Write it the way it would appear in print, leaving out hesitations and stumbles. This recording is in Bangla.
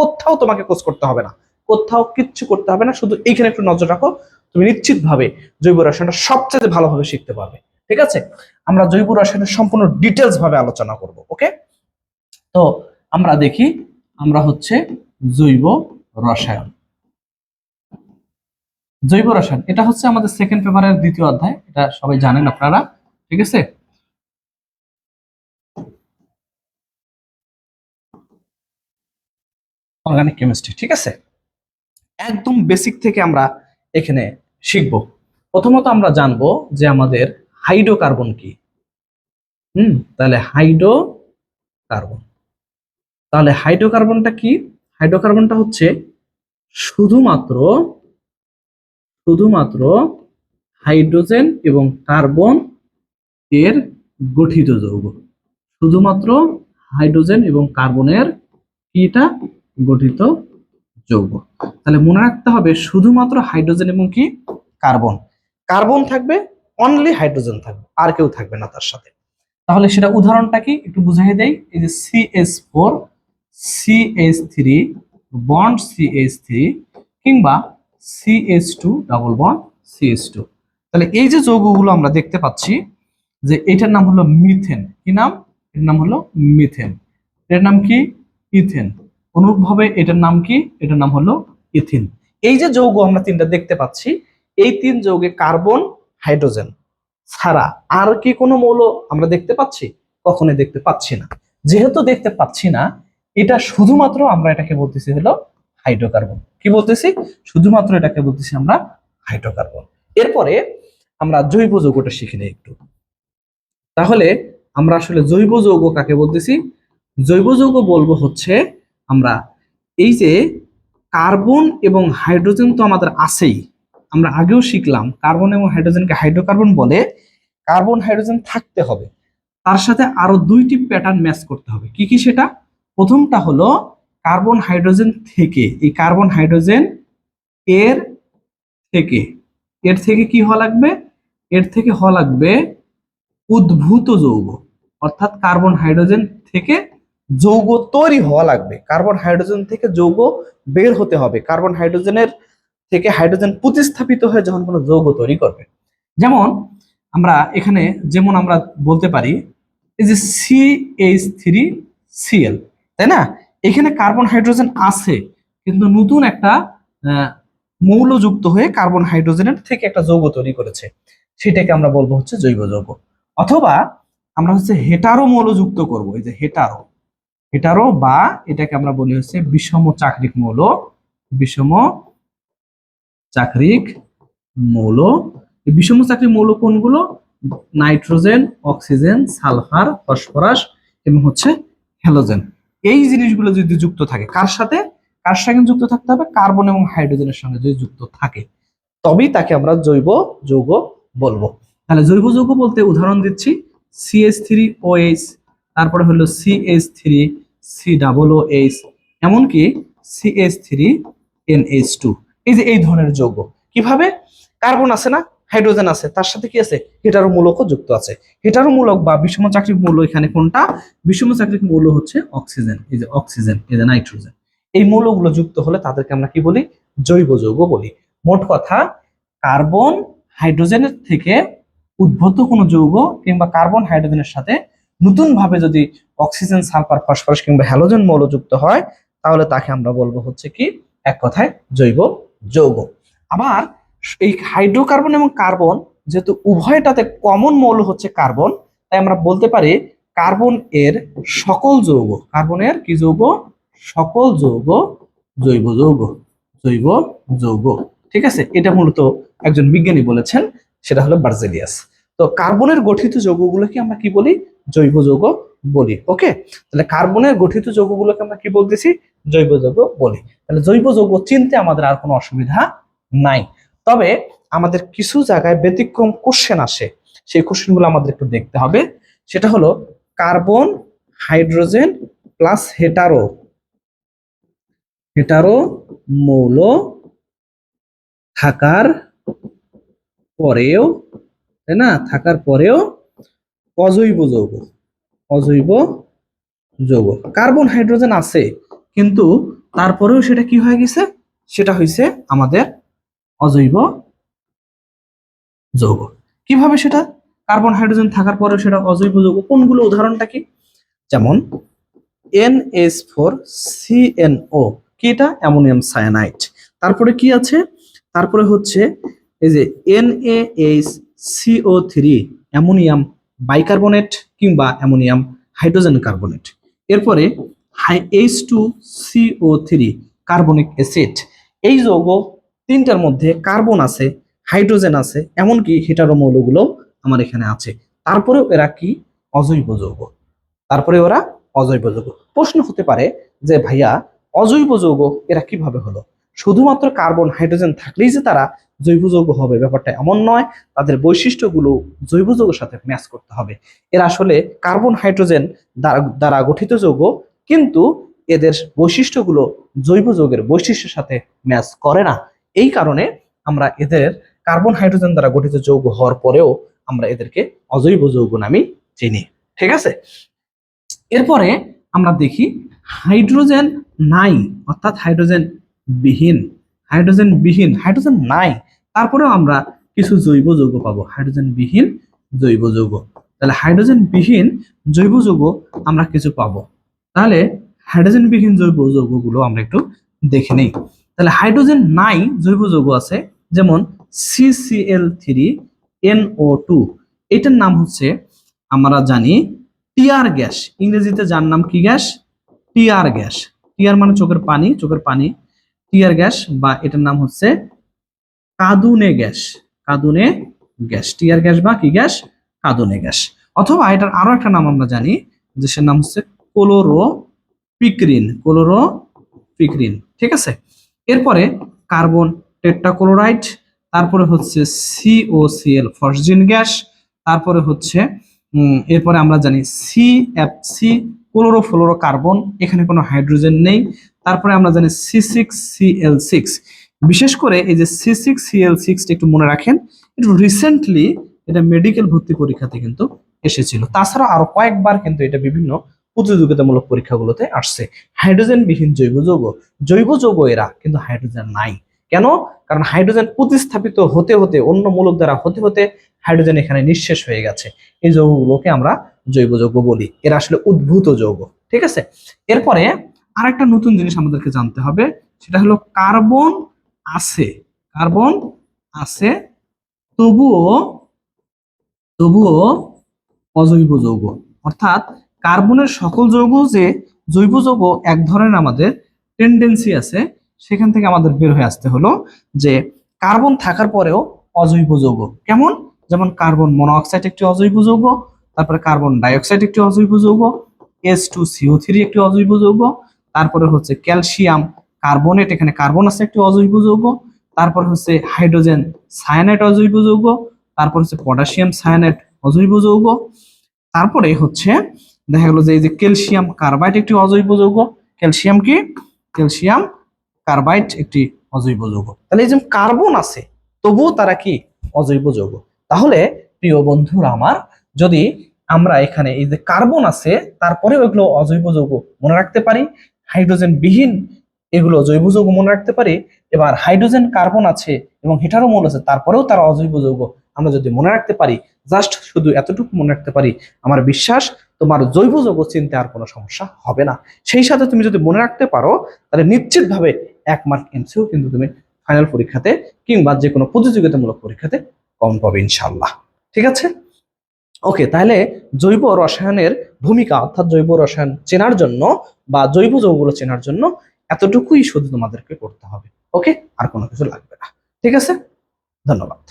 কোথাও তোমাকে কোর্স করতে হবে না, কোথাও কিচ্ছু করতে হবে না, শুধু এইখানে একটু নজর রাখো, তুমি নিশ্চিতভাবে জৈব রসায়নটা সবচেয়ে ভালোভাবে শিখতে পারবে। ঠিক আছে, আমরা জৈব রসায়নের সম্পূর্ণ ডিটেলস ভাবে আলোচনা করব। ওকে, তো আমরা দেখি, আমরা হচ্ছে জৈব রসায়ন। জৈব রসায়ন এটা হচ্ছে আমাদের সেকেন্ড পেপারের দ্বিতীয় অধ্যায়, এটা সবাই জানেন আপনারা। ঠিক আছে, অর্গানিক কেমিস্ট্রি। ঠিক আছে, একদম বেসিক থেকে আমরা এখানে শিখব। প্রথমত আমরা জানবো যে আমাদের হাইড্রোকার্বন কি। তাহলে হাইড্রোকার্বন, তাহলে হাইড্রোকার্বনটা কি? হাইড্রোকার্বনটা হচ্ছে শুধুমাত্র শুধুমাত্র হাইড্রোজেন এবং কার্বন এর গঠিত যৌগ। শুধুমাত্র হাইড্রোজেন এবং কার্বনের কিটা গঠিত যৌগ। তাহলে মনে রাখতে হবে শুধুমাত্র হাইড্রোজেন এবং কি কার্বন, কার্বন থাকবে, অনলি হাইড্রোজেন থাকবে, আর কেউ থাকবে না তার সাথে। তাহলে সেটা উদাহরণটা কি একটু বুঝাই দেই। এই যে CH4 CH3 বন্ড CH3 কিংবা CH2 ডাবল বন্ড CH2। তাহলে এই যে যৌগগুলো আমরা দেখতে পাচ্ছি, যে এটার নাম হলো মিথেন। কি নাম? এর নাম হলো মিথেন। এর নাম কি? ইথেন। অনুরূপভাবে এটার নাম কি? এটার নাম হলো ইথিন। এই যে যৌগ আমরা তিনটা দেখতে পাচ্ছি, এই তিন যৌগে কার্বন হাইড্রোজেন ছাড়া আর কি কোনো মৌল আমরা দেখতে পাচ্ছি? কখনোই দেখতে পাচ্ছি না। যেহেতু দেখতে পাচ্ছি না, এটা শুধুমাত্র আমরা এটাকে বলতেছি হলো হাইড্রোকার্বন। কি বলতেছি? শুধুমাত্র এটাকে বলতেছি আমরা হাইড্রোকার্বন। এরপরে আমরা জৈব যৌগটা শিখে নিই একটু। তাহলে আমরা আসলে জৈব যৌগ কাকে বলতেছি? জৈব যৌগ বলবো হচ্ছে আমরা এই যে কার্বন এবং হাইড্রোজেন তো আমাদের আছেই, আমরা আগেও শিখলাম কার্বন এবং হাইড্রোজেনকে হাইড্রোকার্বন বলে। কার্বন হাইড্রোজেন থাকতে হবে, তার সাথে আরো দুইটি প্যাটার্ন ম্যাচ করতে হবে। কি কি সেটা? প্রথমটা হলো কার্বন হাইড্রোজেন থেকে, এই কার্বন হাইড্রোজেন এর থেকে, এর থেকে কি হওয়া লাগবে? এর থেকে হওয়া লাগবে উদ্ভূত যৌগ, অর্থাৎ কার্বন হাইড্রোজেন থেকে যৌগ তৈরি হওয়া লাগবে। কার্বন হাইড্রোজেন থেকে যৌগ বের হতে হবে, কার্বন হাইড্রোজেনের থেকে হাইড্রোজেন প্রতিস্থাপিত হয়ে যখন কোনো যৌগ তৈরি করবে। যেমন আমরা এখানে যেমন আমরা বলতে পারি এই যে CH3Cl, তাই না? এখানে কার্বন হাইড্রোজেন আছে, কিন্তু নতুন একটা মৌল যুক্ত হয়ে কার্বন হাইড্রোজেনের থেকে একটা যৌগ তৈরি করেছে, সেটাকে আমরা বলবো হচ্ছে জৈব যৌগ। অথবা আমরা হচ্ছে হেটারো মৌল যুক্ত করব, এই যে হেটারো, হেটারো বা এটাকে আমরা বলি হচ্ছে বিষম চাকরিক মৌল। বিষম চাকরিক মৌল। এই বিষম চাকরিক মৌল কোনগুলো? নাইট্রোজেন, অক্সিজেন, সালফার, ফসফরাস এবং হচ্ছে হ্যালোজেন। এই জিনিসগুলো যদি যুক্ত থাকে কার সাথে? কার সঙ্গে যুক্ত থাকতে হবে? কার্বন এবং হাইড্রোজেনের সঙ্গে যদি যুক্ত থাকে, তবেই তাকে আমরা জৈব যৌগ বলবো। তাহলে জৈব যৌগ বলতে উদাহরণ দিচ্ছি CH3OH, তারপরে হলো CH3COOH, এমনকি CH3NH2। এই যে এই ধরনের যৌগ কিভাবে? কার্বন আছে না, হাইড্রোজেন আছে, তার সাথে কি আছে? হেটারো মূলকও যুক্ত আছে। হেটারো মূলক বা বিষম চাকরিক মৌল এখানে কোনটা? বিষম চাকরিক মৌল হচ্ছে অক্সিজেন। এই যে অক্সিজেন, এই যে নাইট্রোজেন। এই মৌলগুলো যুক্ত হলে তাদেরকে আমরা কি বলি? জৈব যৌগ বলি। মোট কথা, কার্বন হাইড্রোজেনের থেকে উদ্ভূত কোনো যৌগ কিংবা কার্বন হাইড্রোজেনের সাথে নতুন ভাবে যদি অক্সিজেন, সালফার, ফসফরাস কিংবা হ্যালোজেন মৌল যুক্ত হয়, তাহলে তাকে আমরা বলবো হচ্ছে কি? এক কথায় জৈব যৌগ। আবার এই হাইড্রোকার্বন এবং কার্বন যেহেতু উভয়টাতে কমন মৌল হচ্ছে কার্বন, তাই আমরা বলতে পারি কার্বন এর সকল যৌগ, কার্বনের কি যৌগ? সকল যৌগ জৈব যৌগ। জৈব যৌগ। ঠিক আছে, এটা মূলত একজন বিজ্ঞানী বলেছেন, সেটা হলো বার্জেলিয়াস। তো কার্বনের গঠিত যৌগগুলোকে আমরা কি বলি? জৈব যৌগ বলি। ওকে, তাহলে কার্বনের গঠিত যৌগগুলোকে আমরা কি বলতেছি? জৈব যৌগ বলি। তাহলে জৈব যৌগ চিনতে আমাদের আর কোনো অসুবিধা নাই। তবে আমাদের কিছু জায়গায় ব্যতিক্রম কোশ্চেন আসে, সেই কোশ্চেনগুলো আমাদের একটু দেখতে হবে। সেটা হলো carbon hydrogen plus hetero, hetero মৌল থাকার পরেও, তাই না, থাকার পরেও অজৈব যৌগ। অজৈব যৌগ। কার্বন হাইড্রোজেন আছে, কিন্তু তারপরেও সেটা কি হয়ে গেছে, সেটা হয়েছে আমাদের অজৈব যৌগ। কিভাবে সেটা, কার্বন হাইড্রোজেন থাকার পরেও সেটা অজৈব যৌগ, কোনগুলো উদাহরণটা কি, যেমন NH4CNO, কি এটা, অ্যামোনিয়াম সায়ানাইড। তারপরে কি আছে, তারপরে হচ্ছে এই যে NaHCO3, অ্যামোনিয়াম বাইকার্বনেট কিংবা অ্যামোনিয়াম হাইড্রোজেন কার্বনেট। এরপরে H2CO3, কার্বনিক অ্যাসিড। এই যৌগ তিনটার মধ্যে কার্বন আছে, হাইড্রোজেন আছে, এমনকি হেটারো মৌলগুলো আমার এখানে আছে। তারপরেও এরা কি, অজৈব যৌগ। তারপরে ওরা অজৈব যৌগ। প্রশ্ন হতে পারে যে ভাইয়া অজৈব যৌগ এরা কিভাবে হলো, শুধুমাত্র কার্বন হাইড্রোজেন থাকলেই যে তারা জৈব যৌগ হবে ব্যাপারটা এমন নয়, তাদের বৈশিষ্ট্যগুলো জৈব যৌগের সাথে ম্যাচ করতে হবে। এরা আসলে কার্বন হাইড্রোজেন দ্বারা গঠিত যৌগ, কিন্তু এদের বৈশিষ্ট্যগুলো জৈব যৌগের বৈশিষ্ট্যের সাথে ম্যাচ করে না। এই কারণে আমরা এদের কার্বন হাইড্রোজেন দ্বারা গঠিত যৌগ হওয়ার পরেও আমরা এদেরকে অজৈব যৌগ নামে চিনি। ঠিক আছে, এরপরে আমরা দেখি হাইড্রোজেন নাই, অর্থাৎ হাইড্রোজেন বিহীন, হাইড্রোজেন নাই, তারপরেও আমরা কিছু জৈব যৌগ পাবো, হাইড্রোজেন বিহীন জৈব যৌগ। তাহলে হাইড্রোজেন বিহীন জৈব যৌগ আমরা কিছু পাবো। তাহলে হাইড্রোজেন বিহীন জৈব যৌগগুলো আমরা একটু দেখে নেই। তাহলে হাইড্রোজেন নাই জৈব যৌগ আছে, যেমন CCl3NO2, এটার নাম হচ্ছে আমরা জানি টিয়ার গ্যাস, ইংরেজিতে যার নাম কি গ্যাস, টিয়ার গ্যাস। টিয়ার মানে চোখের পানি, টিয়ার গ্যাস, বা এটার নাম হচ্ছে কাঁদুনে গ্যাস, টিয়ার গ্যাস বা কি গ্যাস, কাঁদুনে গ্যাস। অথবা এটার আরো একটা নাম আমরা জানি, যে সে নাম হচ্ছে ক্লোরোপিক্রিন। ঠিক আছে, এরপরে কার্বন টেট্রাক্লোরাইড, তারপরে হচ্ছে COCl ফসজিন গ্যাস, তারপরে হচ্ছে এরপরে আমরা জানি CFC ক্লোরোফ্লোরোকার্বন, এখানে কোনো হাইড্রোজেন নেই। তারপরে আমরা জানি C6Cl6। বিশেষ করে এই যে C6Cl6 একটু মনে রাখেন, একটু রিসেন্টলি এটা মেডিকেল ভর্তি পরীক্ষাতে কিন্তু এসেছিল। তাছাড়া আরো কয়েকবার কিন্তু এটা বিভিন্ন প্রতিযোগিতামূলক পরীক্ষাগুলোতে আসছে। হাইড্রোজেন বিহীন জৈব যৌগ এরা, কিন্তু হাইড্রোজেন নাই। কেন? কারণ হাইড্রোজেন প্রতিস্থাপিত হতে হতে, অন্য মূলক দ্বারা হতে হতে হাইড্রোজেন এখানে নিঃশেষ হয়ে গেছে। এই যৌগগুলোকে আমরা জৈব যৌগ বলি, এরা আসলে উদ্ভূত যৌগ। ঠিক আছে, এরপরে আরেকটা নতুন জিনিস আমাদেরকে জানতে হবে, সেটা হলো কার্বন আছে তবুও অজৈব যৌগ। অর্থাৎ কার্বনের সকল যৌগ যে জৈব যৌগ এক ধরনের আমাদের টেন্ডেন্সি আছে, সেখান থেকে আমাদের বের হয়ে আসতে হলো যে কার্বন থাকার পরেও অজৈব যৌগ কেমন, যেমন কার্বন মনোঅক্সাইড একটি অজৈব যৌগ, তারপরে কার্বন ডাইঅক্সাইড একটি অজৈব যৌগ, H2CO3 একটি অজৈব যৌগ, তারপরে হচ্ছে ক্যালসিয়াম কার্বনেট, এখানে কার্বন আছে একটি অজৈব যৌগ, তারপর হচ্ছে হাইড্রোজেন সায়ানাইড অজৈব যৌগ, তারপর হচ্ছে পটাশিয়াম সায়ানাইড অজৈব যৌগ, তারপরে হচ্ছে দেখা গেল যে এই যে ক্যালসিয়াম কার্বাইড একটি অজৈব যৌগ, ক্যালসিয়াম কার্বাইড একটি অজৈব যৌগ। তাহলে এই যে কার্বন আছে তবুও তারা কি অজৈব যৌগ। তাহলে প্রিয় বন্ধুরা আমার, যদি আমরা এখানে এই যে কার্বন আছে তারপরে ওইগুলো অজৈব যৌগ মনে রাখতে পারি, হাইড্রোজেন বিহীন এগুলো জৈব যৌগ মনে রাখতে পারি, এবার হাইড্রোজেন কার্বন আছে এবং হেটারো মৌল আছে তারপরেও তারা অজৈব যৌগ আমরা যদি মনে রাখতে পারি, জাস্ট শুধু এতটুকু মনে রাখতে পারি, আমার বিশ্বাস তোমার জৈব যৌগ চিনতে আর কোনো সমস্যা হবে না। সেই সাথে তুমি যদি মনে রাখতে পারো, তাহলে নিশ্চিতভাবে 1 মার্ক এমসিকিউ কিন্তু তুমি ফাইনাল পরীক্ষাতে কিংবা যে কোনো প্রতিযোগিতামূলক পরীক্ষাতে কম পাবে ইনশাআল্লাহ। ঠিক আছে, ওকে। তাহলে জৈব রসায়নের ভূমিকা, অর্থাৎ জৈব রসায়ন চেনার জন্য বা জৈব যৌগগুলো চেনার জন্য এতটুকুই শুধু তোমাদেরকে করতে হবে। ওকে, আর কোনো কিছু লাগবে না। ঠিক আছে, ধন্যবাদ।